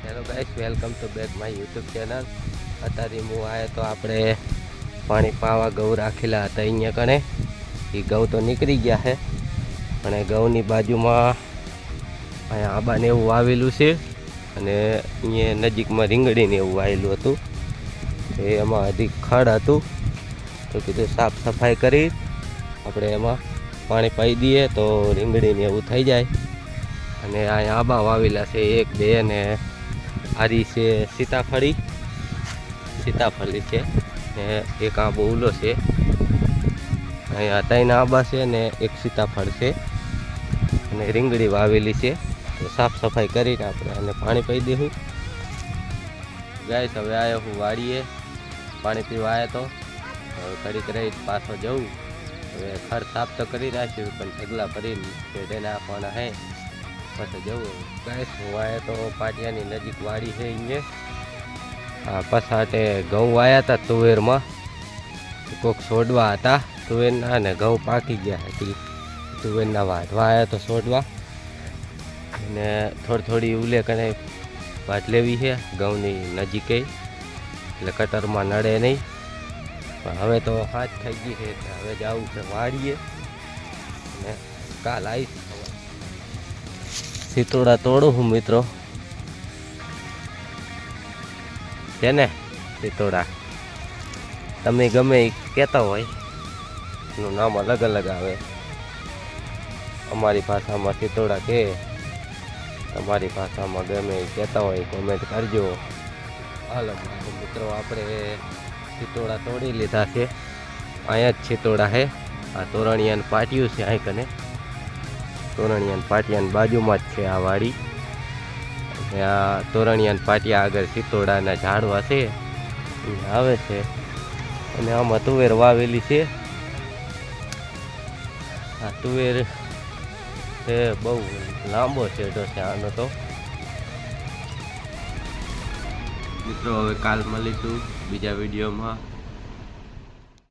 Hello guys, welcome to back my YouTube channel. અત્યારે હું આવ્યો તો આપણે પાણી પાવા ઘઉં રાખેલા હતા અહીંયા કણે. એ ઘઉં તો નીકળી ગયા છે, અને ઘઉંની બાજુમાં અહીંયા આબાને એવું વાવેલું છે, અને અહીંયા નજીકમાં રીંગણીને એવું વાવેલું હતું. એમાં હજી ખડ હતું, તો કીધું સાફ સફાઈ કરી આપણે એમાં પાણી પાઈ દઈએ તો રીંગણીને એવું થઈ જાય. અને અહીંયા આંબા વાવેલા છે, 1 2 ને આરી છે સીતાફળી છે, ને એક આંબો ઉલો છે. અહીંયા 3 આંબા છે ને 1 સીતાફળ છે, અને રીંગણી વાવેલી છે. તો સાફ સફાઈ કરીને આપણે આને પાણી પાઈ દઈશું. ગાઈસ, હવે આવ્યો હું વાડીએ પાણી પીવા આવ્યો તો ઘડીક રહી પાછો જવું. હવે ખર સાફ તો કરી રાખ્યું, પણ ઢગલા ભરીને પેઢે નાખવાના હે પછી જવું. ગાઈસ, હું આવ્યો તો પાટિયાની નજીક વાડી છે અહીંયા. પછાટે ઘઉં વાયા હતા તુવેરમાં, કોઈક છોડવા હતા તુવેરના, ને ઘઉં પાકી ગયા હતી. તુવેરના વાઢવા આવ્યા તો છોડવા, અને થોડી ઉલે કને વાટ લેવી છે ઘઉંની નજીકે, એટલે કટરમાં નડે નહીં. પણ હવે તો હાથ થઈ ગઈ છે, એટલે હવે જવું છે વાડીએ, અને કાલ આવીશ. સીતોડા તોડું હું મિત્રો, છે ને સીતોડા તમે ગમે એ કહેતા હોય, એનું નામ અલગ અલગ આવે. અમારી ભાષામાં સીતોડા કહે, તમારી ભાષામાં ગમે એ કહેતા હોય કોમેન્ટ કરજો. હાલો મિત્રો, આપણે સીતોડા તોડી લીધા છે. અહીંયા જ સીતોડા છે. આ તોરણિયાન પાટિયું છે, અહીં કને તોરણિયાન પાટિયાની બાજુમાં જ છે આ વાડી. આ તોરણિયાન પાટિયા આગળ સીતોડાના ઝાડવા છે આવે છે, અને આમાં તુવેર વાવેલી છે. આ તુવેર છે બહુ લાંબો છેડો છે આનો તો. મિત્રો, હવે કાલ મળીશું બીજા વિડીયોમાં.